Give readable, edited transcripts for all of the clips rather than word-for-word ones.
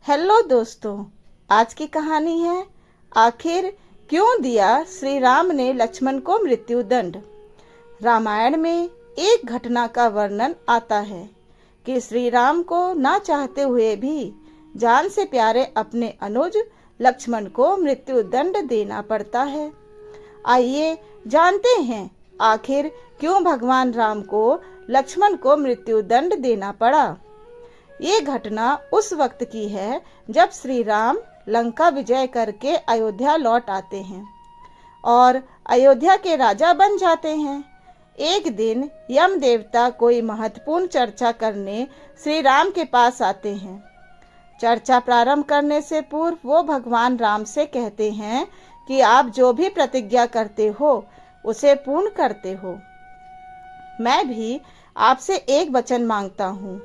Hello दोस्तों, आज की कहानी है आखिर क्यों दिया श्री राम ने लक्ष्मण को मृत्युदंड। रामायण में एक घटना का वर्णन आता है कि श्री राम को ना चाहते हुए भी जान से प्यारे अपने अनुज लक्ष्मण को मृत्युदंड देना पड़ता है। आइए जानते हैं आखिर क्यों भगवान राम को लक्ष्मण को मृत्युदंड देना पड़ा। ये घटना उस वक्त की है जब श्री राम लंका विजय करके अयोध्या लौट आते हैं और अयोध्या के राजा बन जाते हैं। एक दिन यम देवता कोई महत्वपूर्ण चर्चा करने श्री राम के पास आते हैं। चर्चा प्रारंभ करने से पूर्व वो भगवान राम से कहते हैं कि आप जो भी प्रतिज्ञा करते हो उसे पूर्ण करते हो। मैं भी आपसे एक वचन मांगता हूँ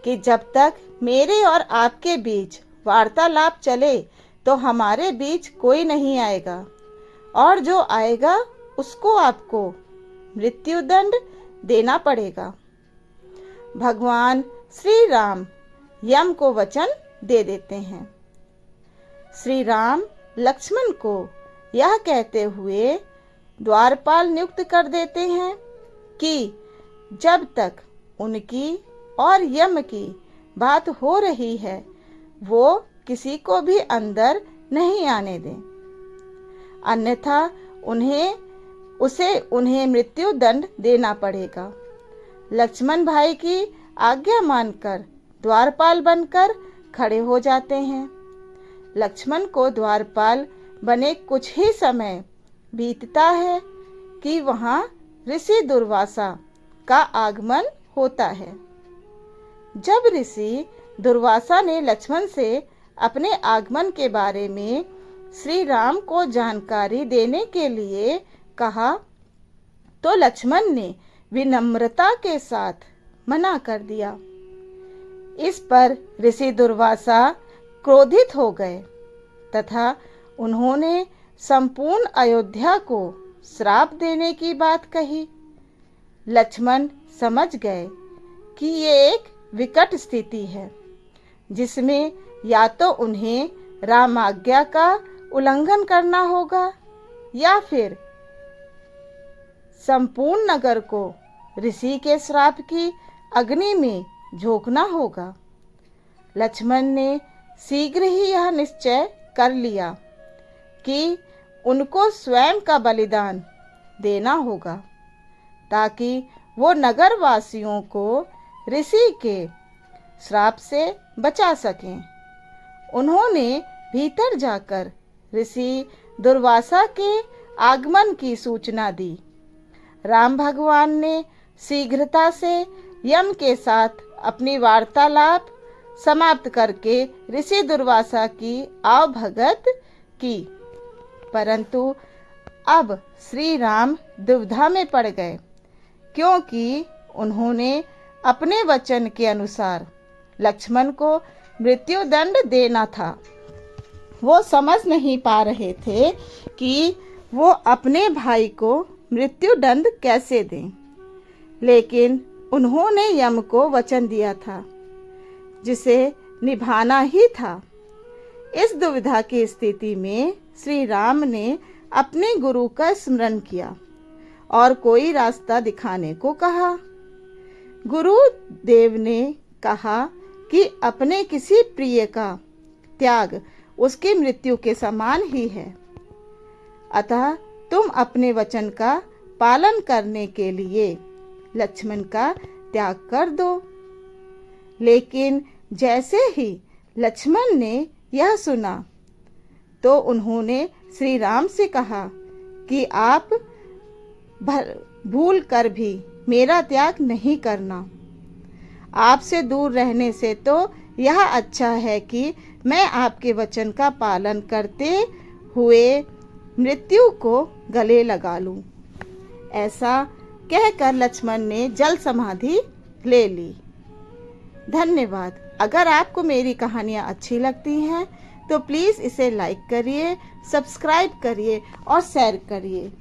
कि जब तक मेरे और आपके बीच वार्तालाप चले तो हमारे बीच कोई नहीं आएगा और जो आएगा उसको आपको मृत्युदंड देना पड़ेगा। भगवान श्री राम यम को वचन दे देते हैं। श्री राम लक्ष्मण को यह कहते हुए द्वारपाल नियुक्त कर देते हैं कि जब तक उनकी और यम की बात हो रही है वो किसी को भी अंदर नहीं आने दें, अन्यथा उन्हें मृत्यु दंड देना पड़ेगा। लक्ष्मण भाई की आज्ञा मानकर द्वारपाल बनकर खड़े हो जाते हैं। लक्ष्मण को द्वारपाल बने कुछ ही समय बीतता है कि वहां ऋषि दुर्वासा का आगमन होता है। जब ऋषि दुर्वासा ने लक्ष्मण से अपने आगमन के बारे में श्री राम को जानकारी देने के लिए कहा तो लक्ष्मण ने विनम्रता के साथ मना कर दिया। इस पर ऋषि दुर्वासा क्रोधित हो गए तथा उन्होंने संपूर्ण अयोध्या को श्राप देने की बात कही। लक्ष्मण समझ गए कि ये एक विकट स्थिति है जिसमें या तो उन्हें राम आज्ञा का उल्लंघन करना होगा या फिर संपूर्ण नगर को ऋषि के श्राप की अग्नि में झोंकना होगा। लक्ष्मण ने शीघ्र ही यह निश्चय कर लिया कि उनको स्वयं का बलिदान देना होगा ताकि वो नगर वासियों को ऋषि के श्राप से बचा सकें। उन्होंने भीतर जाकर ऋषि दुर्वासा के आगमन की सूचना दी। राम भगवान ने शीघ्रता से यम के साथ अपनी वार्तालाप समाप्त करके ऋषि दुर्वासा की आवभगत की, परंतु अब श्री राम दुविधा में पड़ गए क्योंकि उन्होंने अपने वचन के अनुसार लक्ष्मण को मृत्युदंड देना था। वो समझ नहीं पा रहे थे कि वो अपने भाई को मृत्युदंड कैसे दें, लेकिन उन्होंने यम को वचन दिया था जिसे निभाना ही था। इस दुविधा की स्थिति में श्री राम ने अपने गुरु का स्मरण किया और कोई रास्ता दिखाने को कहा। गुरु देव ने कहा कि अपने किसी प्रिय का त्याग उसकी मृत्यु के समान ही है, अतः तुम अपने वचन का पालन करने के लिए लक्ष्मण का त्याग कर दो। लेकिन जैसे ही लक्ष्मण ने यह सुना तो उन्होंने श्री राम से कहा कि आप भूल कर भी मेरा त्याग नहीं करना। आपसे दूर रहने से तो यह अच्छा है कि मैं आपके वचन का पालन करते हुए मृत्यु को गले लगा लूं। ऐसा कहकर लक्ष्मण ने जल समाधि ले ली। धन्यवाद। अगर आपको मेरी कहानियाँ अच्छी लगती हैं तो प्लीज़ इसे लाइक करिए, सब्सक्राइब करिए और शेयर करिए।